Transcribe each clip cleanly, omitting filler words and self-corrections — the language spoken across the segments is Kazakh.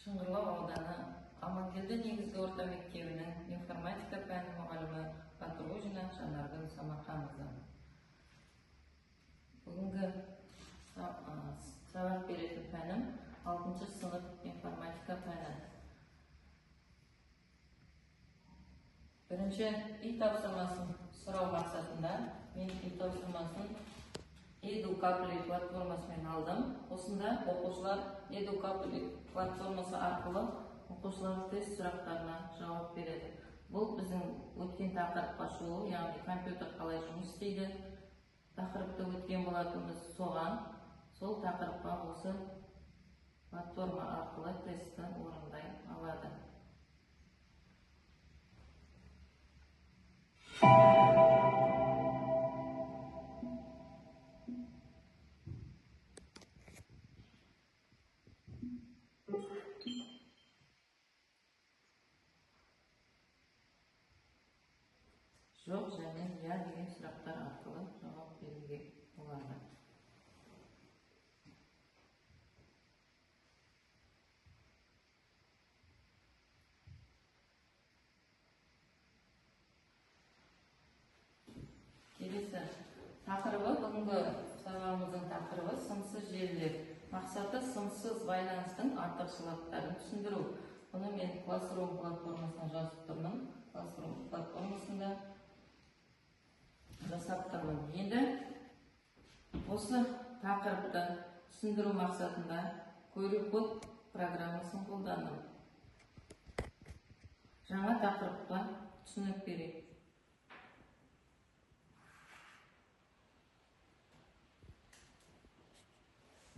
Шыңғырлау ауданы Амангелді негізгі орта мектебінің информатика пәні мұғалімі Батырғожина Жанаргүл Самарқанқызы. Бүгінгі сабақ беретін пәнім 6-шы сынып информатика пәні. Бірінші үй тапсырмасын сұрау мақсатында мен үй тапсырмасын Edukapli платформасымен алдым. Осында оқушылар Edukapli платформасы арқылы оқушылар тест сұрақтарына жауап береді. Бұл біздің өткен тақырыпқа шолу, яғни компьютер қалай жұмыс істейді тақырыпты өткен болатынбыз. Соған сол тақырыпқа осы платформа арқылы тестті орындай алады. Жоқ және я деген сұрақтар арқылы жауап беруге болады. Келесі тақырыбы, бүгінгі сабағымыздың тақырыбы сымсыз желілер. Мақсаты сымсыз байланыстың артықшылықтарын түсіндіру. Бұны мен Classroom платформасына жазып тұрмын. Classroom платформасында жасап тұрмын. Енді осы тақырыпты түсіндіру мақсатында QueryCode программасын қолдандым. Жаңа тақырыпқа түсінік берейік.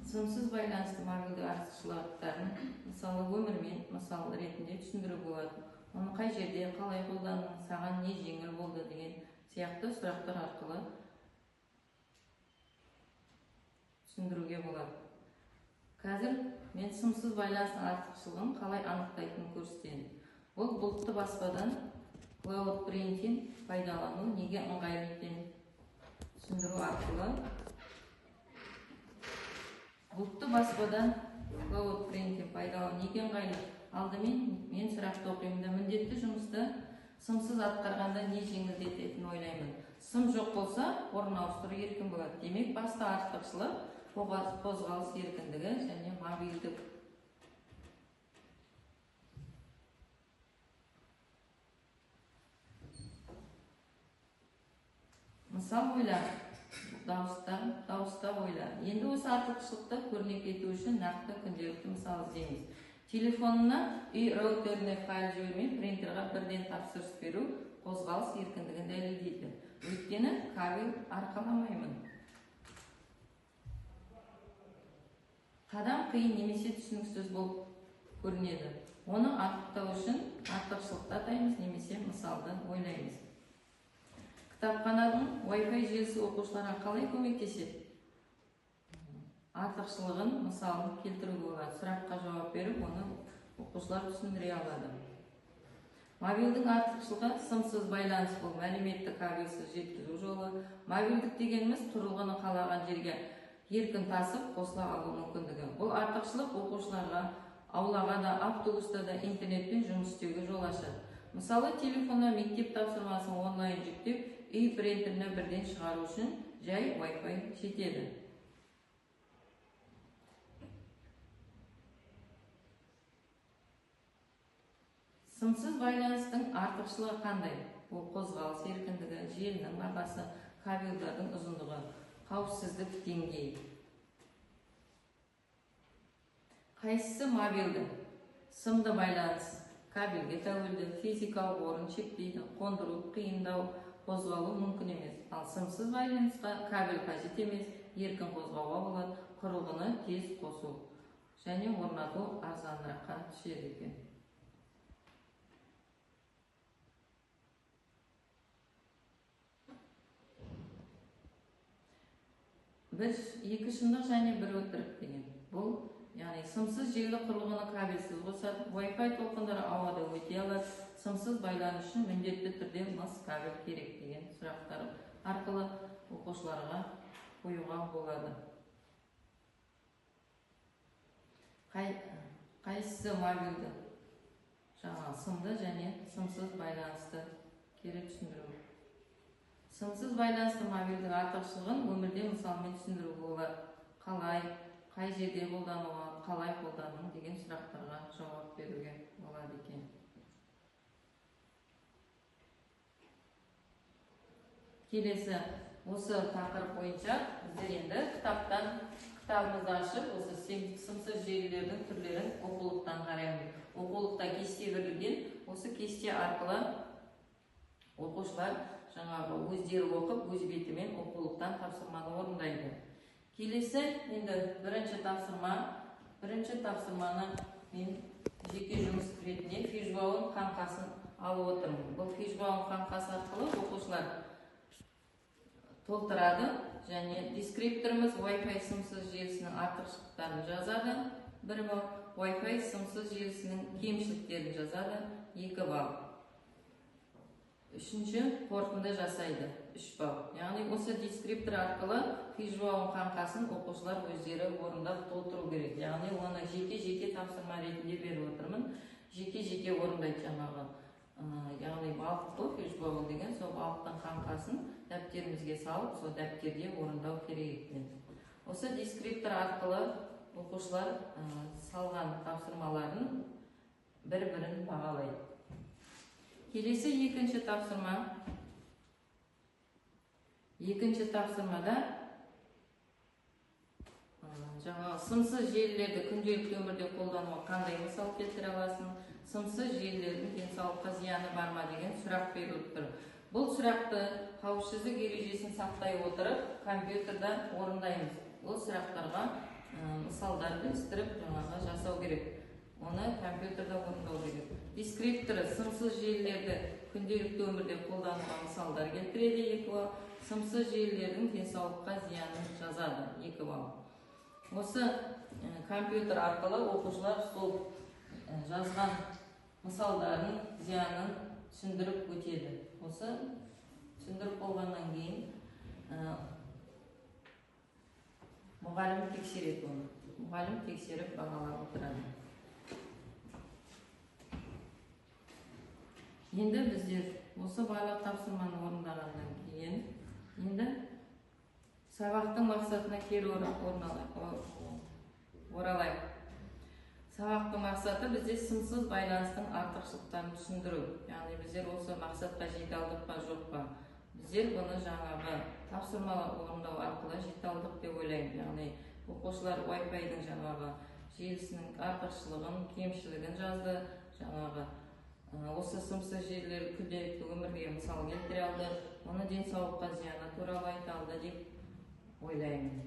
Сымсыз байланысты мобильді артықшылықтарын мысалы өмірмен мысал ретінде түсіндіру болады. Оны қай жерде қалай қолдандың, саған не жеңіл болды деген сияқты сұрақтар арқылы түсіндіруге болады. Қазір мен сымсыз байланыстың артықшылығын қалай анықтайтынын көрсетейін. Бұл бұлтты баспадан Cloud Printing пайдалану неге ыңғайлы екенін түсіндіру арқылы бұлтты баспадан Cloud Printing пайдалану неге ыңғайлы? Алдымен мен сұрақты оқимын. Міндетті жұмысты сымсыз атқарғанда не жеңілдететінін ойлаймын. Сым жоқ болса, орын ауыстыру еркін болады. Демек, басты артықшылық қозғалыс еркіндігі және мобильдік. Мысал ойла, дауыста ойла. Енді осы артықшылықты көрнек ету үшін нақты күнделікті мысал іздейміз. Телефонына үй роутеріне файл жібермей принтерға бірден тапсырыс беру қозғалыс еркіндігін дәлелдейді. Өйткені кабель арқаламаймын. Қадам қиын немесе түсініксіз болып көрінеді. Оны анықтау үшін артықшылықты атаймыз немесе мысалды ойлаймыз. Кітапхананың Wi-Fi желісі оқушыларға қалай көмектеседі? Артықшылығын мысалын келтіруге болады. Сұраққа жауап беріп, оны оқушылар түсіндіре алады. Мобильдің артықшылығы сымсыз байланыс, бұл мәліметті кабельсіз жеткізу жолы. Мобильдік дегеніміз тұрғыны қалаған жерге еркін тасып қосыла алу мүмкіндігі. Бұл артықшылық оқушыларға аулаға да, автобуста да интернетпен жұмыс істеуге жол ашады. Мысалы, телефонға мектеп тапсырмасын онлайн жүктеп, үй принтеріне бірден шығару үшін жай Wi-Fi жетеді. Сымсыз байланыстың артықшылығы қандай? Ол қозғалыс еркіндігі, желінің бағасы, кабельдердің ұзындығы, қауіпсіздік деңгейі. Қайсысы мобильді? Сымды байланыс кабельге тәуелді, физикалық орын шектейді, қондыру қиындау, қозғалу мүмкін емес. Ал сымсыз байланысқа кабель қажет емес, еркін қозғауға болады, құрылғыны тез қосу және орнату арзаныраққа түседі екен. Бір екі шындық және бір өтірік деген. Бұл, яғни сымсыз желі құрылғыны кабельсіз қосады, Wi-Fi толқындары ауада өте алады, сымсыз байланыс үшін міндетті түрде мыс кабель керек деген сұрақтар арқылы оқушыларға қоюға болады. Қай қайсысы мобильді жаңағы сымды және сымсыз байланысты керек түсіндіру. Сымсыз байланысты мобильдік артықшылығын өмірде мысалмен түсіндіруге болады. Қалай, қай жерде қолдануға, қалай қолдану деген сұрақтарға жауап беруге болады екен. Келесі осы тақырып бойынша біздер енді кітабымызды ашып, осы сымсыз желілердің түрлерін оқулықтан қараймыз. Оқулықта кесте берілген, осы кесте арқылы оқушылар жаңағы өздері оқып, өз бетімен оқулықтан тапсырманы орындайды. Келесі енді бірінші тапсырманы мен жеке жұмыс ретінде фишбаун қаңқасын алып отырмын. Бұл фишбаун қаңқасы арқылы оқушылар толтырады және дескрипторымыз Wi-Fi сымсыз желісінің артықшылықтарын жазады. 1 балл. Wi-Fi сымсыз желісінің кемшіліктерін жазады. 2 балл. Үшінші қорытынды жасайды. 3 балл. Яғни осы дескриптор арқылы фишбаун қаңқасын оқушылар өздері орындап толтыру керек. Яғни оны жеке тапсырма ретінде беріп отырмын. Жеке орындайды жаңағы. Яғни балықты фишбаун деген сол балықтың қаңқасын дәптерімізге салып, сол дәптерде орындау керек екен. Осы дескриптор арқылы оқушылар салған тапсырмаларын бір-бірін бағалайды. Келесі екінші тапсырма. Екінші тапсырмада жаңағы сымсыз желілерді күнделікті өмірде қолдануға қандай мысал келтіре аласың? Сымсыз желілердің денсаулыққа зияны бар ма деген сұрақ беріліп тұр. Бұл сұрақты қауіпсіздік ережесін сақтай отырып, компьютерда орындаймыз. Ол сұрақтарға мысалдарды іздестіріп жаңағы жасау керек. Оны компьютерда орындау керек. Дескрипторы сымсыз желілерді күнделікті өмірде қолдануға мысалдар келтіреді. 2 балл. Сымсыз желілердің денсаулыққа зиянын жазады. 2 балл. Осы компьютер арқылы оқушылар сол жазған мысалдардың зиянын түсіндіріп өтеді. Осы түсіндіріп болғаннан кейін мұғалім тексереді оны. Мұғалім тексеріп бағалап отырады. Енді біздер осы барлық тапсырманы орындағаннан кейін енді сабақтың мақсатына кері оралайық. Сабақтың мақсаты бізде сымсыз байланыстың артықшылықтарын түсіндіру. Яғни біздер осы мақсатқа жете алдық па, жоқ па? Біздер бұны жаңағы тапсырмалар орындау арқылы жете алдық деп ойлаймын. Яғни оқушылар Wi-Fi-дің жаңағы желісінің артықшылығын, кемшілігін жазды. Жаңағы осы сымсыз желілер күнделікті өмірге мысал келтіре алды. Оны денсаулыққа зияны туралы айта алды деп ойлаймын.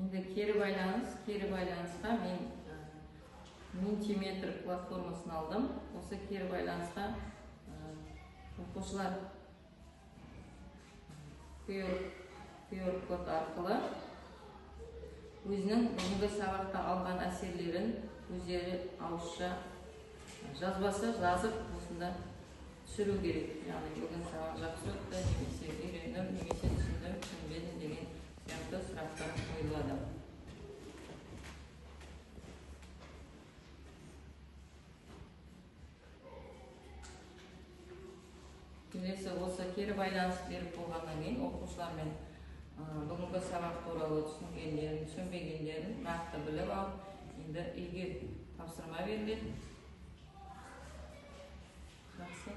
Енді кері байланысқа мен мультиметр платформасын алдым. Осы кері байланысқа оқушылар QR код арқылы өзінің бүгінгі сабақта алған әсерлерін өздері ауызша жазбасы жазып осында түсіру керек. Яғни бүгін сабақ жақсы өтті, немесе үйреніп, немесе түсіндім, түсінбедім деген сияқты сұрақтар қойылады. Келесі осы кері байланыс беріп болғаннан кейін оқушылармен бүгінгі сабақ туралы түсінгендерін, түсінбегендерін нақты біліп алып, енді үйге тапсырма беріледі. Жақсы.